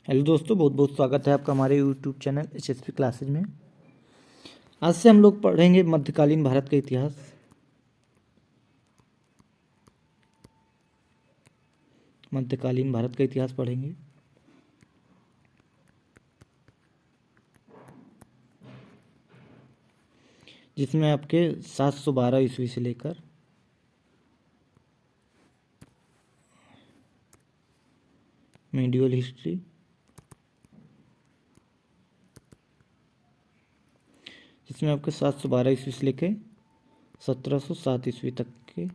Hello दोस्तों, बहुत बहुत स्वागत है आपका हमारे यूट्यूब चैनल एचएसपी क्लासेज में। आज से हम लोग पढ़ेंगे मध्यकालीन भारत का इतिहास। मध्यकालीन भारत का इतिहास पढ़ेंगे। जिसमें आपके 712 ईस्वी से लेकर मेडिवल हिस्ट्री, जिसमें आपके 712 ईस्वी से लेकर 1707 ईस्वी तक के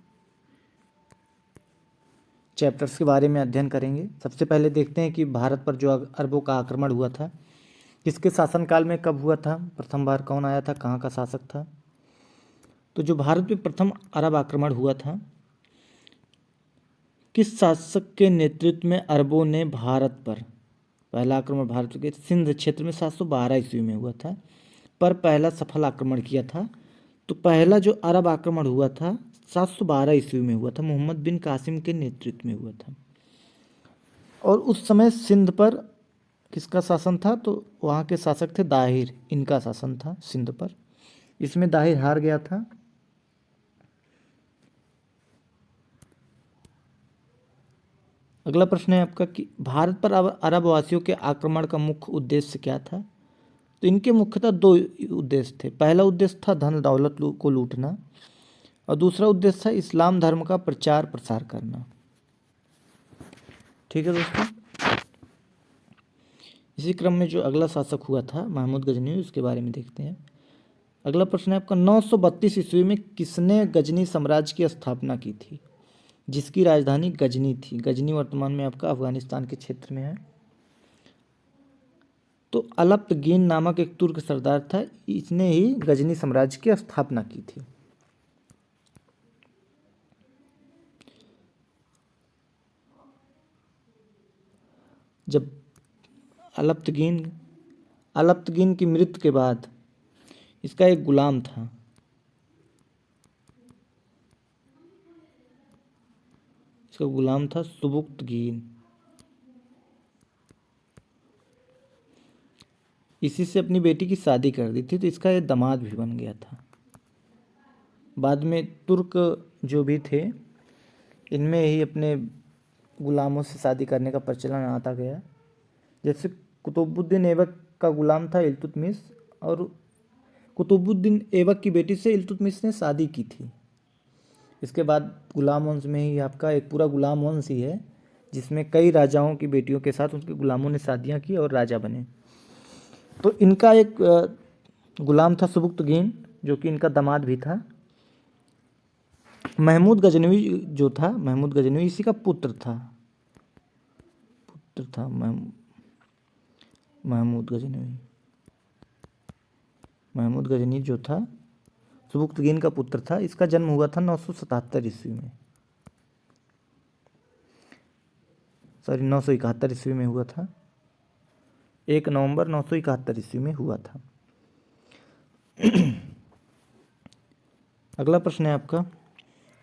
चैप्टर्स के बारे में अध्ययन करेंगे। सबसे पहले देखते हैं कि भारत पर जो अरबों का आक्रमण हुआ था किसके शासनकाल में, कब हुआ था, प्रथम बार कौन आया था, कहाँ का शासक था। तो जो भारत पे प्रथम अरब आक्रमण हुआ था, किस शासक के नेतृत्व में अरबों ने भारत पर पहला आक्रमण भारत के सिंध क्षेत्र में 712 ईस्वी में हुआ था, पर पहला सफल आक्रमण किया था। तो पहला जो अरब आक्रमण हुआ था 712 ईस्वी में हुआ था, मोहम्मद बिन कासिम के नेतृत्व में हुआ था। और उस समय सिंध पर किसका शासन था? तो वहाँ के शासक थे दाहिर, इनका शासन था सिंध पर। इसमें दाहिर हार गया था। अगला प्रश्न है आपका कि भारत पर अरब वासियों के आक्रमण का मुख्य उद्देश्य क्या था? तो इनके मुख्यतः दो उद्देश्य थे। पहला उद्देश्य था धन दौलत को लूटना, और दूसरा उद्देश्य था इस्लाम धर्म का प्रचार प्रसार करना। ठीक है दोस्तों, इसी क्रम में जो अगला शासक हुआ था महमूद गजनी, उसके बारे में देखते हैं। अगला प्रश्न है आपका 932 ईस्वी में किसने गजनी साम्राज्य की स्थापना की थी, जिसकी राजधानी गजनी थी? गजनी वर्तमान में आपका अफगानिस्तान के क्षेत्र में है। तो अलप्तगीन नामक एक तुर्क सरदार था, इसने ही गजनी साम्राज्य की स्थापना की थी। जब अलप्तगीन की मृत्यु के बाद इसका एक गुलाम था, इसका गुलाम था सुबुक्तगीन। इसी से अपनी बेटी की शादी कर दी थी, तो इसका एक दामाद भी बन गया था। बाद में तुर्क जो भी थे, इनमें ही अपने गुलामों से शादी करने का प्रचलन आता गया। जैसे कुतुबुद्दीन ऐबक का गुलाम था इल्तुतमिश, और कुतुबुद्दीन ऐबक की बेटी से इल्तुतमिश ने शादी की थी। इसके बाद गुलाम वंश में ही आपका एक पूरा गुलाम वंश ही है, जिसमें कई राजाओं की बेटियों के साथ उनके गुलामों ने शादियाँ की और राजा बने। तो इनका एक गुलाम था सुबुक्तगीन, जो कि इनका दामाद भी था। महमूद गजनवी जो था, महमूद गजनवी इसी का पुत्र था। महमूद गजनी जो था सुबुक्तगीन का पुत्र था। इसका जन्म हुआ था 977 ईस्वी में, 971 ईस्वी में हुआ था। 1 नवंबर 971 ईस्वी में हुआ था। अगला प्रश्न है आपका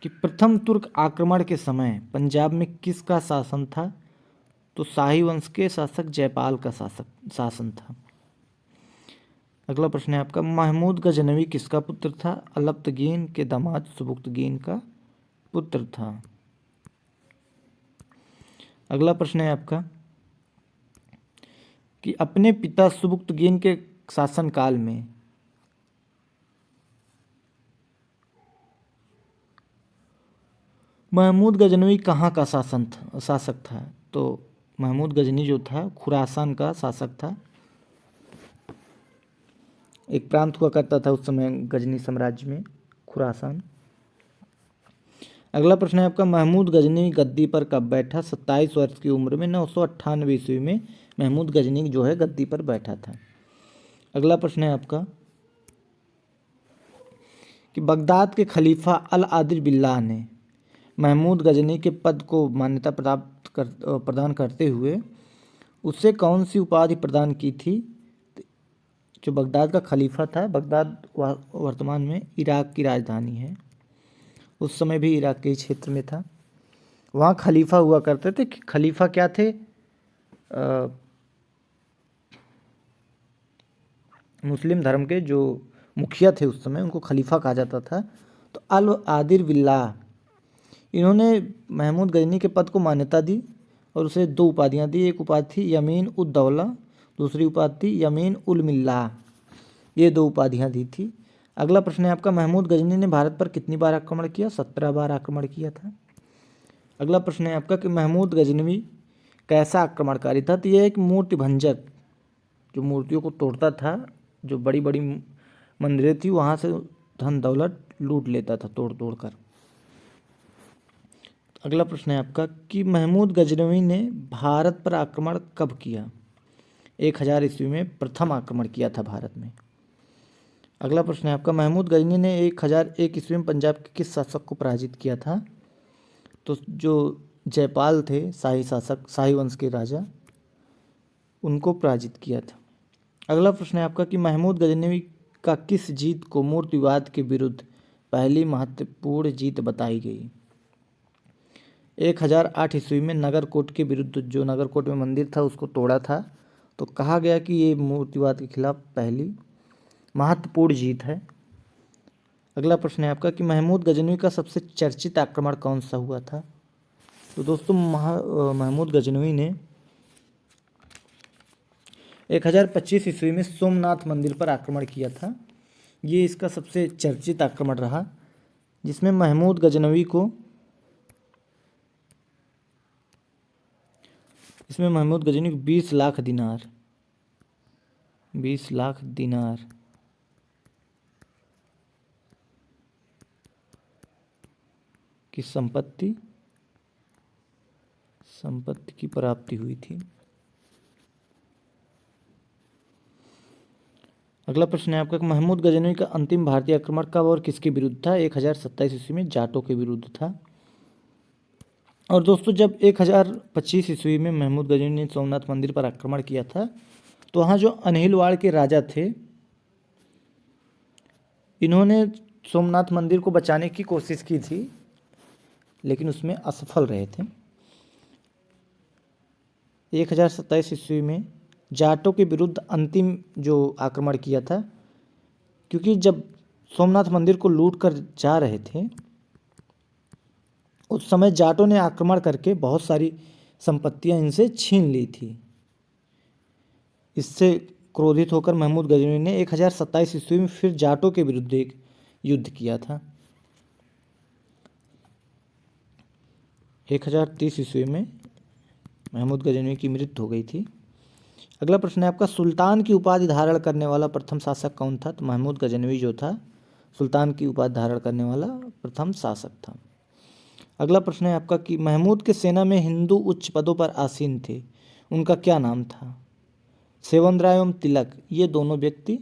कि प्रथम तुर्क आक्रमण के समय पंजाब में किसका शासन था? तो शाही वंश के शासक जयपाल का शासन था। अगला प्रश्न है आपका महमूद गजनवी किसका पुत्र था? अलप्तगीन के दामाद सुबुक्तगीन का पुत्र था। अगला प्रश्न है आपका कि अपने पिता सुबुक्तगीन के शासनकाल में महमूद गजनवी कहाँ का शासक था? तो महमूद गजनी जो था खुरासान का शासक था। एक प्रांत हुआ करता था उस समय गजनी साम्राज्य में, खुरासान। अगला प्रश्न है आपका महमूद गजनी गद्दी पर कब बैठा? 27 वर्ष की उम्र में 998 ईस्वी में महमूद गजनी जो है गद्दी पर बैठा था। अगला प्रश्न है आपका कि बगदाद के खलीफा अल आदिल बिल्लाह ने महमूद गजनी के पद को मान्यता प्रदान करते हुए उसे कौन सी उपाधि प्रदान की थी? जो बगदाद का खलीफा था, बगदाद वर्तमान में इराक की राजधानी है, उस समय भी इराक के क्षेत्र में था। वहाँ खलीफा हुआ करते थे। खलीफा क्या थे? मुस्लिम धर्म के जो मुखिया थे उस समय, उनको खलीफा कहा जाता था। तो अल आदिर बिल्लाह, इन्होंने महमूद गजनी के पद को मान्यता दी और उसे दो उपाधियां दी। एक उपाधि थी यमीन उद दौला, दूसरी उपाधि थी यमीन उल मिल्लाह। ये दो उपाधियां दी थी। अगला प्रश्न है आपका, महमूद गजनी ने भारत पर कितनी बार आक्रमण किया? 17 बार आक्रमण किया था। अगला प्रश्न है आपका कि महमूद गजनवी कैसा आक्रमणकारी था? तो यह एक मूर्ति भंजक, जो मूर्तियों को तोड़ता था, जो बड़ी बड़ी मंदिरें थी वहाँ से धन दौलत लूट लेता था तोड़ तोड़ कर। अगला प्रश्न है आपका कि महमूद गजनवी ने भारत पर आक्रमण कब किया? 1000 ईस्वी में प्रथम आक्रमण किया था भारत में। अगला प्रश्न है आपका, महमूद गजनी ने 1001 ईस्वी में पंजाब के किस शासक को पराजित किया था? तो जो जयपाल थे, शाही शासक, शाही वंश के राजा, उनको पराजित किया था। अगला प्रश्न है आपका कि महमूद गजनवी का किस जीत को मूर्तिवाद के विरुद्ध पहली महत्वपूर्ण जीत बताई गई? 1008 ईस्वी में नगरकोट के विरुद्ध, जो नगरकोट में मंदिर था उसको तोड़ा था, तो कहा गया कि ये मूर्तिवाद के खिलाफ पहली महत्वपूर्ण जीत है। अगला प्रश्न है आपका कि महमूद गजनवी का सबसे चर्चित आक्रमण कौन सा हुआ था? तो दोस्तों महमूद गजनवी ने 1025 ईस्वी में सोमनाथ मंदिर पर आक्रमण किया था। ये इसका सबसे चर्चित आक्रमण रहा, जिसमें महमूद गजनवी को 20 लाख दिनार की संपत्ति की प्राप्ति हुई थी। अगला प्रश्न है आपका कि महमूद गजनवी का अंतिम भारतीय आक्रमण कब और किसके विरुद्ध था? 1027 ईस्वी में जाटों के विरुद्ध था। और दोस्तों जब 1025 ईस्वी में महमूद गजनवी ने सोमनाथ मंदिर पर आक्रमण किया था, तो वहाँ जो अनहिलवाड़ के राजा थे, इन्होंने सोमनाथ मंदिर को बचाने की कोशिश की थी, लेकिन उसमें असफल रहे थे। 1027 ईस्वी में जाटों के विरुद्ध अंतिम जो आक्रमण किया था, क्योंकि जब सोमनाथ मंदिर को लूट कर जा रहे थे उस समय जाटों ने आक्रमण करके बहुत सारी संपत्तियां इनसे छीन ली थी। इससे क्रोधित होकर महमूद गजनवी ने 1027 ईस्वी में फिर जाटों के विरुद्ध एक युद्ध किया था। 1030 ईस्वी में महमूद गजनवी की मृत्यु हो गई थी। अगला प्रश्न है आपका, सुल्तान की उपाधि धारण करने वाला प्रथम शासक कौन था? तो महमूद गजनवी जो था, सुल्तान की उपाधि धारण करने वाला प्रथम शासक था। अगला प्रश्न है आपका कि महमूद के सेना में हिंदू उच्च पदों पर आसीन थे, उनका क्या नाम था? सेवंद्राय एवं तिलक, ये दोनों व्यक्ति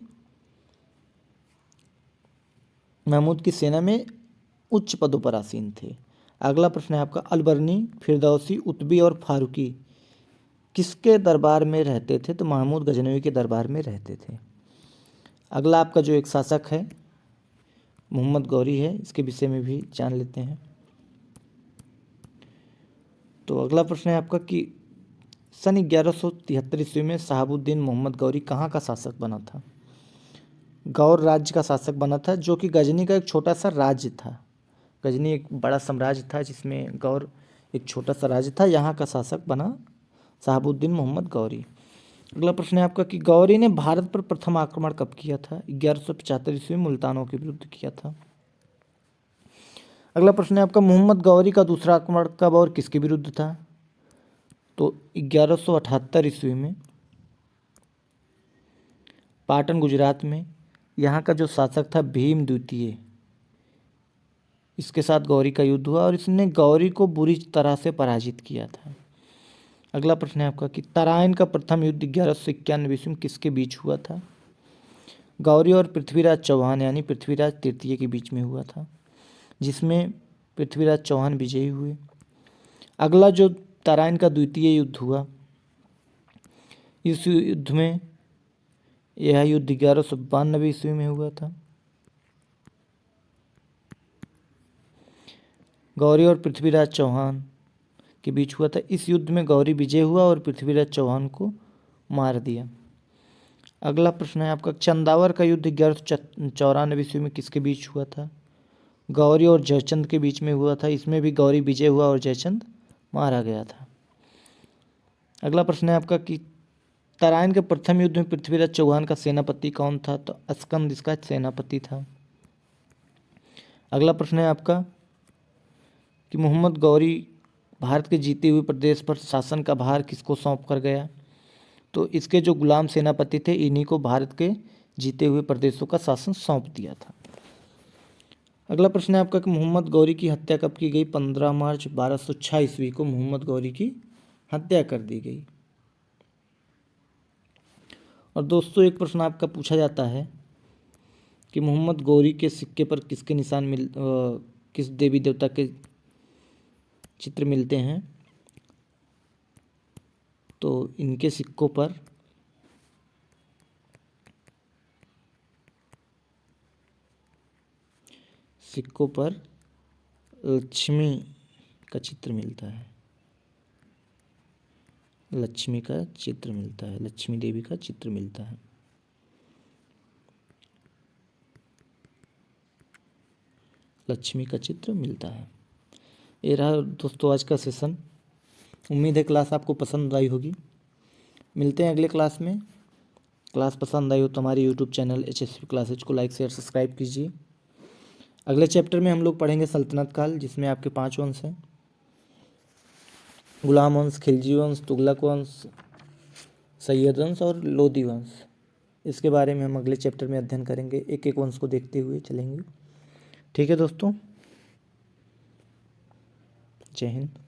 महमूद की सेना में उच्च पदों पर आसीन थे। अगला प्रश्न है आपका, अलबर्नी, फिरदौसी, उतबी और फारूकी किसके दरबार में रहते थे? तो महमूद गजनवी के दरबार में रहते थे। अगला आपका जो एक शासक है मोहम्मद गौरी है, इसके विषय में भी जान लेते हैं। तो अगला प्रश्न है आपका कि सन 1173 ईस्वी में शहाबुद्दीन मोहम्मद गौरी कहाँ का शासक बना था? गौर राज्य का शासक बना था, जो कि गजनी का एक छोटा सा राज्य था। गजनी एक बड़ा साम्राज्य था जिसमें गौर एक छोटा सा राज्य था। यहाँ का शासक बना शहाबुद्दीन मोहम्मद गौरी। अगला प्रश्न है आपका कि गौरी ने भारत पर प्रथम आक्रमण कब किया था? 1175 ईस्वी में मुल्तानों के विरुद्ध किया था। अगला प्रश्न है आपका, मोहम्मद गौरी का दूसरा आक्रमण कब और किसके विरुद्ध था? तो 1178 ईस्वी में पाटन गुजरात में। यहाँ का जो शासक था भीम द्वितीय, इसके साथ गौरी का युद्ध हुआ और इसने गौरी को बुरी तरह से पराजित किया था। अगला प्रश्न है आपका कि तराइन का प्रथम युद्ध 1191 ईस्वी में किसके बीच हुआ था? गौरी और पृथ्वीराज चौहान यानी पृथ्वीराज तृतीय के बीच में हुआ था, जिसमें पृथ्वीराज चौहान विजयी हुए। अगला जो तराइन का द्वितीय युद्ध हुआ, इस युद्ध में यह युद्ध 1192 ईस्वी में हुआ था। गौरी और पृथ्वीराज चौहान के बीच हुआ था। इस युद्ध में गौरी विजय हुआ और पृथ्वीराज चौहान को मार दिया। अगला प्रश्न है आपका, चंदावर का युद्ध 1194 ईस्वी में किसके बीच हुआ था? गौरी और जयचंद के बीच में हुआ था। इसमें भी गौरी विजय हुआ और जयचंद मारा गया था। अगला प्रश्न है आपका कि तराइन के प्रथम युद्ध में पृथ्वीराज चौहान का सेनापति कौन था? तो अस्कंद इसका सेनापति था। अगला प्रश्न है आपका कि मोहम्मद गौरी भारत के जीते हुए प्रदेश पर शासन का भार किसको सौंप कर गया? तो इसके जो गुलाम सेनापति थे इन्हीं को भारत के जीते हुए प्रदेशों का शासन सौंप दिया था। अगला प्रश्न है आपका कि मोहम्मद गौरी की हत्या कब की गई? 15 मार्च 1206 ईस्वी को मोहम्मद गौरी की हत्या कर दी गई। और दोस्तों एक प्रश्न आपका पूछा जाता है कि मोहम्मद गौरी के सिक्के पर किसके निशान किस देवी देवता के चित्र मिलते हैं? तो इनके सिक्कों पर लक्ष्मी का चित्र मिलता है। लक्ष्मी का चित्र मिलता है, लक्ष्मी देवी का चित्र मिलता है। लक्ष्मी का चित्र मिलता है। ये रहा दोस्तों आज का सेशन। उम्मीद है क्लास आपको पसंद आई होगी। मिलते हैं अगले क्लास में। क्लास पसंद आई हो तो हमारे यूट्यूब चैनल HSP क्लासेज को लाइक शेयर सब्सक्राइब कीजिए। अगले चैप्टर में हम लोग पढ़ेंगे सल्तनत काल, जिसमें आपके 5 वंश हैं, गुलाम वंश, खिलजी वंश, तुगलक वंश, सैयद वंश और लोदी वंश। इसके बारे में हम अगले चैप्टर में अध्ययन करेंगे, एक एक वंश को देखते हुए चलेंगे। ठीक है दोस्तों, जय हिंद।